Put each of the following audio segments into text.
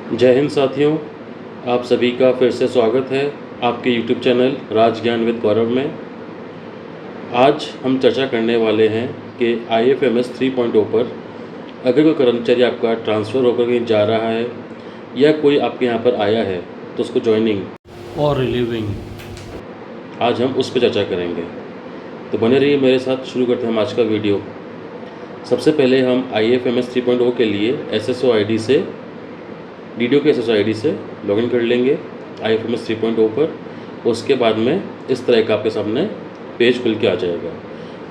जय हिंद साथियों, आप सभी का फिर से स्वागत है आपके YouTube चैनल राज ज्ञान विद गौरव में। आज हम चर्चा करने वाले हैं कि IFMS 3.0 पर अगर कोई कर्मचारी आपका ट्रांसफ़र होकर कहीं जा रहा है या कोई आपके यहाँ पर आया है तो उसको जॉइनिंग और रिलीविंग, आज हम उस पर चर्चा करेंगे। तो बने रहिए मेरे साथ। शुरू करते हैं हम आज का वीडियो। सबसे पहले हम IFMS 3.0 के लिए SSO ID से DDO के SSO ID से लॉगिन कर लेंगे IFMS 3.0 पर। उसके बाद में इस तरह का आपके सामने पेज खुल के आ जाएगा।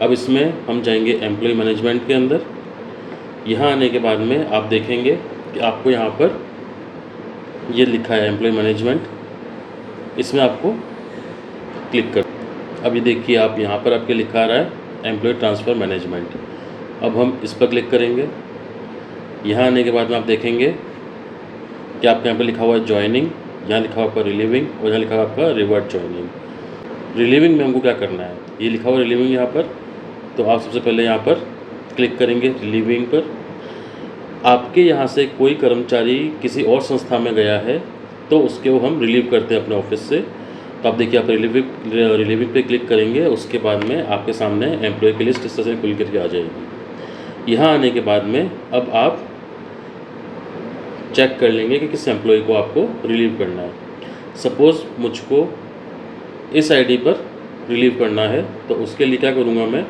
अब इसमें हम जाएंगे एम्प्लॉय मैनेजमेंट के अंदर। यहाँ आने के बाद में आप देखेंगे कि आपको यहाँ पर ये लिखा है एम्प्लॉय मैनेजमेंट, इसमें आपको क्लिक कर। अब ये देखिए आप यहाँ पर आपके लिखा आ रहा है एम्प्लॉय ट्रांसफ़र मैनेजमेंट। अब हम इस पर क्लिक करेंगे। यहाँ आने के बाद में आप देखेंगे कि आपके यहाँ पर लिखा हुआ है जॉइनिंग, यहाँ लिखा हुआ आपका रिलीविंग और यहाँ लिखा हुआ आपका रिवर्ट जॉइनिंग। रिलीविंग में हमको क्या करना है, ये लिखा हुआ रिलीविंग यहाँ पर, तो आप सबसे पहले यहाँ पर क्लिक करेंगे रिलीविंग पर। आपके यहाँ से कोई कर्मचारी किसी और संस्था में गया है तो उसके वो हम रिलीव करते हैं अपने ऑफिस से। तो आप देखिए आप रिलीविंग पे क्लिक करेंगे, उसके बाद में आपके सामने एम्प्लॉय की लिस्ट इस तरह से खुल करके आ जाएगी। यहाँ आने के बाद में अब आप चेक कर लेंगे कि किस एम्प्लॉय को आपको रिलीव करना है। सपोज़ मुझको इस आईडी पर रिलीव करना है तो उसके लिए क्या करूँगा मैं,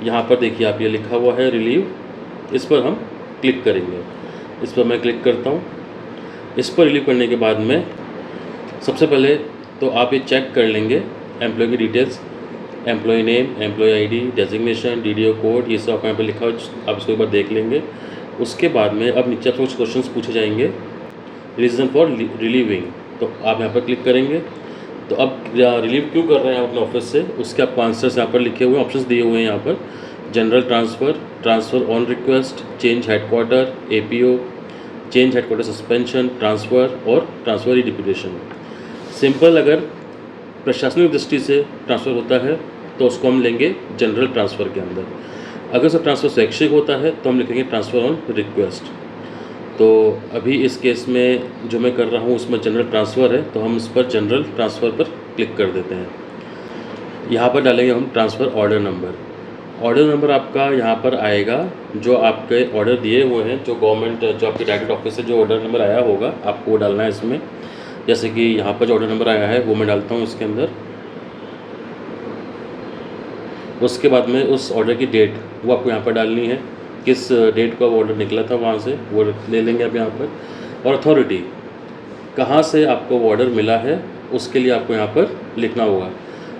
यहाँ पर देखिए आप ये लिखा हुआ है रिलीव, इस पर हम क्लिक करेंगे। इस पर मैं क्लिक करता हूँ। इस पर रिलीव करने के बाद में सबसे पहले तो आप ये चेक कर लेंगे एम्प्लॉय की details, employ name, employ ID, designation, DDO code, ये सब आपको यहाँ पर लिखा हो, आप इसको एक बार देख लेंगे। उसके बाद में अब नीचे आपको कुछ क्वेश्चंस पूछे जाएंगे, रीज़न फॉर रिलीविंग, तो आप यहाँ पर क्लिक करेंगे। तो अब रिलीव क्यों कर रहे हैं अपने ऑफिस से, उसके आपको आंसर्स यहाँ पर लिखे हुए, ऑप्शंस दिए हुए हैं यहाँ पर। General transfer, transfer on request, change headquarter, APO, change headquarter suspension, transfer और ट्रांसफ़र रिडिप्यूटेशन। सिंपल अगर प्रशासनिक दृष्टि से ट्रांसफ़र होता है तो उसको हम लेंगे जनरल ट्रांसफ़र के अंदर। अगर सब ट्रांसफ़र शैक्षिक होता है तो हम लिखेंगे ट्रांसफ़र ऑन रिक्वेस्ट। तो अभी इस केस में जो मैं कर रहा हूँ उसमें जनरल ट्रांसफ़र है, तो हम इस पर जनरल ट्रांसफ़र पर क्लिक कर देते हैं। यहाँ पर डालेंगे हम transfer order number. Order number आपका यहाँ पर आएगा जो आपके ऑर्डर दिए हुए हैं, जो गवर्नमेंट, जो आपके डायरेक्ट ऑफिस से जो ऑर्डर नंबर आया होगा आपको वो डालना है इसमें। जैसे कि यहाँ पर जो ऑर्डर नंबर आया है वो मैं डालता हूँ इसके अंदर। उसके बाद में उस ऑर्डर की डेट वो आपको यहाँ पर डालनी है, किस डेट का वो ऑर्डर निकला था वहाँ से वो ले लेंगे आप यहाँ पर। और अथॉरिटी, कहाँ से आपको वो ऑर्डर मिला है उसके लिए आपको यहाँ पर लिखना होगा।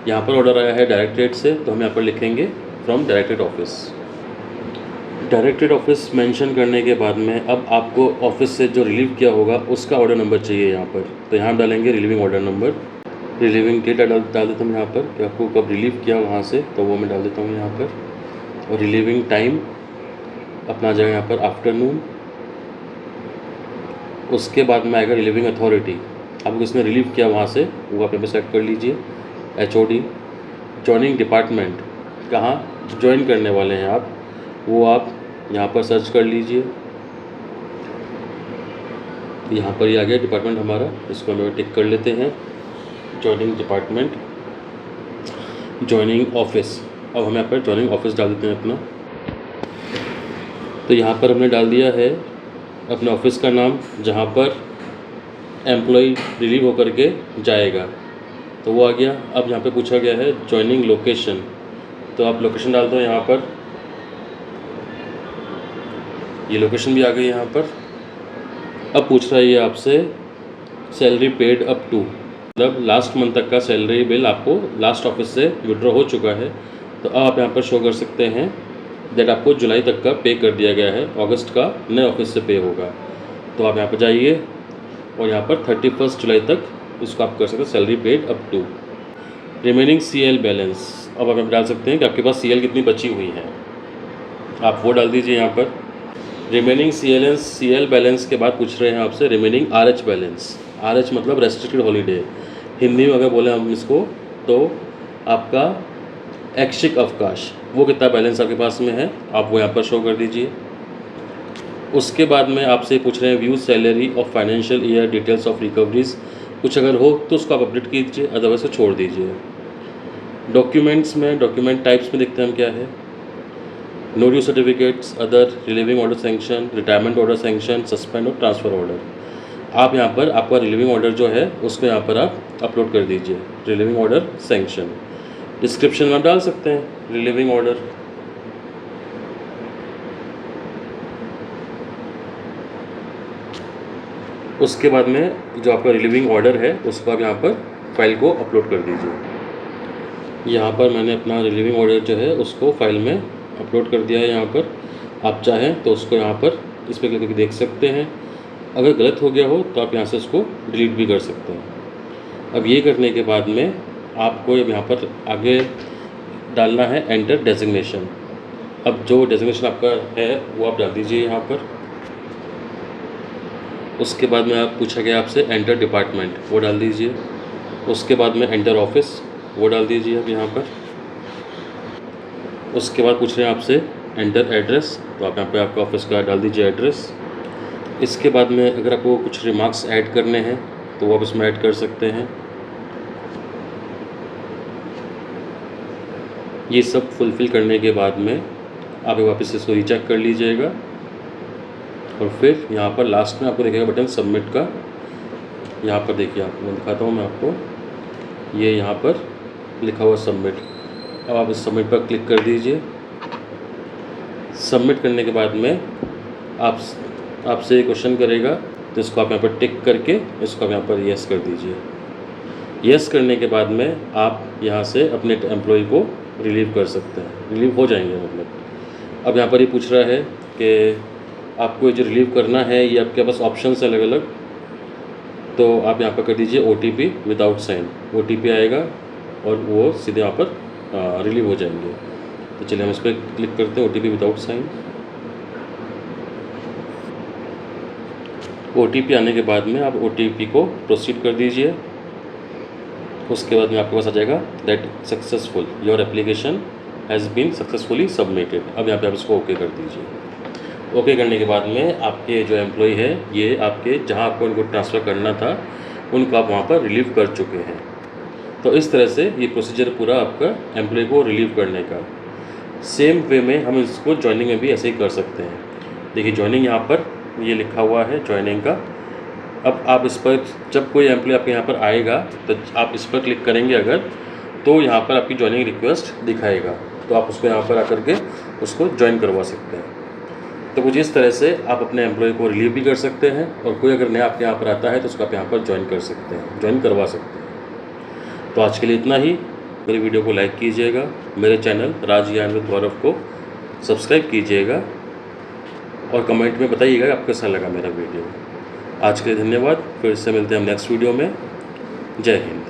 यहाँ पर ऑर्डर आया है डायरेक्टरेट से, तो हम यहाँ पर लिखेंगे from directorate office. Directorate office mention करने के बाद में अब आपको ऑफिस से जो रिलीव किया होगा उसका ऑर्डर नंबर चाहिए यहाँ पर, तो यहाँ डालेंगे relieving order number. Relieving date डाल देता हूँ यहाँ पर कि आपको कब रिलीव किया वहाँ से, तो वो मैं डाल देता हूँ यहाँ पर। और रिलीविंग टाइम अपना आ जाएगा यहाँ पर आफ्टरनून। उसके बाद में आएगा रिलीविंग अथॉरिटी, आपको किसने रिलीव किया वहाँ से वो आप यहाँ पर सेलेक्ट कर लीजिए। HOD, जॉइनिंग डिपार्टमेंट, कहाँ ज्वाइन करने वाले हैं आप, वो आप यहाँ पर सर्च कर लीजिए। यहाँ पर ये आ गया डिपार्टमेंट हमारा, इसको हम टिक कर लेते हैं। जॉइनिंग डिपार्टमेंट, जॉइनिंग ऑफिस, अब हम यहाँ पर जॉइनिंग ऑफिस डाल देते हैं अपना। तो यहाँ पर हमने डाल दिया है अपने ऑफिस का नाम जहाँ पर एम्प्लॉय रिलीव होकर के जाएगा, तो वो आ गया। अब यहाँ पे पूछा गया है जॉइनिंग लोकेशन, तो आप लोकेशन डाल दो यहाँ पर। ये लोकेशन भी आ गई यहाँ पर। अब पूछ रहा है ये आपसे सैलरी पेड अप टू, मतलब लास्ट मंथ तक का सैलरी बिल आपको लास्ट ऑफिस से विड्रॉ हो चुका है, तो अब आप यहाँ पर शो कर सकते हैं दैट आपको जुलाई तक का पे कर दिया गया है, अगस्त का नए ऑफिस से पे होगा। तो आप यहाँ पर जाइए और यहाँ पर 31 जुलाई तक इसको आप कर सकते हैं salary paid up to. Remaining CL balance, अब आप डाल सकते हैं कि आपके पास CL कितनी बची हुई है, आप वो डाल दीजिए यहाँ पर। रिमेनिंग CL बैलेंस के बाद पूछ रहे हैं आपसे रिमेनिंग RH बैलेंस। RH मतलब रेस्ट्रिक्टेड हॉलीडे, हिंदी में अगर बोले हम इसको तो आपका ऐच्छिक अवकाश, वो कितना बैलेंस आपके पास में है आप वो यहाँ पर शो कर दीजिए। उसके बाद में आपसे पूछ रहे हैं view salary of financial year, details of recoveries, कुछ अगर हो तो उसको आप अपडेट कीजिए, अदरवाइज छोड़ दीजिए। डॉक्यूमेंट्स में डॉक्यूमेंट टाइप्स में देखते हैं हम क्या है। No due certificates, other, relieving order sanction, retirement order sanction, suspend और ट्रांसफ़र ऑर्डर। आप यहाँ पर आपका रिलीविंग ऑर्डर जो है उसको यहाँ पर आप अपलोड कर दीजिए, रिलीविंग ऑर्डर सैंक्शन। डिस्क्रिप्शन में आप डाल सकते हैं रिलीविंग ऑर्डर। उसके बाद में जो आपका रिलीविंग ऑर्डर है उसको आप यहाँ पर फाइल को अपलोड कर दीजिए। यहाँ पर मैंने अपना रिलीविंग ऑर्डर जो है उसको फाइल में अपलोड कर दिया है। यहाँ पर आप चाहें तो उसको यहाँ पर इस पर क्लिक करके देख सकते हैं। अगर गलत हो गया हो तो आप यहाँ से उसको डिलीट भी कर सकते हैं। अब ये करने के बाद में आपको यहाँ पर आगे डालना है एंटर डेजिग्नेशन। अब जो डेजिग्नेशन आपका है वो आप डाल दीजिए यहाँ पर। उसके बाद में आप पूछा गया आपसे एंटर डिपार्टमेंट, वो डाल दीजिए। उसके बाद में एंटर ऑफिस, वो डाल दीजिए अब यहाँ पर। उसके बाद पूछ रहे हैं आपसे एंटर एड्रेस, तो आप यहाँ पे आपका ऑफिस का डाल दीजिए एड्रेस। इसके बाद में अगर आपको कुछ रिमार्क्स ऐड करने हैं तो वो आप इसमें ऐड कर सकते हैं। ये सब फुलफ़िल करने के बाद में आप वापस इसको रीचेक कर लीजिएगा और फिर यहाँ पर लास्ट में आपको दिखेगा बटन सबमिट का। यहाँ पर देखिए, आपको मैं दिखाता हूँ मैं आपको, ये यहाँ पर लिखा हुआ सबमिट। अब आप इस सबमिट पर क्लिक कर दीजिए। सबमिट करने के बाद में आपसे ये क्वेश्चन करेगा, तो इसको आप यहाँ पर टिक करके इसको आप यहाँ पर येस कर दीजिए। येस करने के बाद में आप यहाँ से अपने एम्प्लॉय को रिलीव कर सकते हैं, रिलीव हो जाएंगे मतलब। अब यहाँ पर ये पूछ रहा है कि आपको जो रिलीव करना है ये आपके पास ऑप्शंस अलग अलग, तो आप यहाँ पर कर दीजिए OTP विदाउट साइन। OTP आएगा और वो सीधे यहाँ पर रिलीव हो जाएंगे। तो चलिए हम इस पर क्लिक करते हैं OTP विदाउट साइन। OTP आने के बाद में आप OTP को प्रोसीड कर दीजिए। उसके बाद में आपके पास आ जाएगा that successful, your application has been successfully submitted. अब यहाँ पे आप इसको ओके कर दीजिए। ओके करने के बाद में आपके जो एम्प्लॉय है ये आपके जहाँ आपको उनको ट्रांसफ़र करना था उनको आप वहाँ पर रिलीव कर चुके हैं। तो इस तरह से ये प्रोसीजर पूरा आपका एम्प्लॉय को रिलीव करने का। सेम वे में हम इसको जॉइनिंग में भी ऐसे ही कर सकते हैं। देखिए जॉइनिंग यहाँ पर ये लिखा हुआ है जॉइनिंग का। अब आप इस पर जब कोई एम्प्लॉय आपके यहाँ पर आएगा तो आप इस पर क्लिक करेंगे अगर, तो यहाँ पर आपकी जॉइनिंग रिक्वेस्ट दिखाएगा, तो आप उसको यहाँ पर आकर के उसको ज्वाइन करवा सकते हैं। तो कुछ इस तरह से आप अपने एम्प्लॉय को रिलीव भी कर सकते हैं और कोई अगर नया आपके यहाँ पर आता है तो उसको आप यहाँ पर ज्वाइन कर सकते हैं, ज्वाइन करवा सकते हैं। तो आज के लिए इतना ही। मेरी वीडियो को लाइक कीजिएगा, मेरे चैनल राज ज्ञान विद गौरव को सब्सक्राइब कीजिएगा और कमेंट में बताइएगा आपको कैसा लगा मेरा वीडियो। आज के लिए धन्यवाद। फिर से मिलते हैं हम नेक्स्ट वीडियो में। जय हिंद।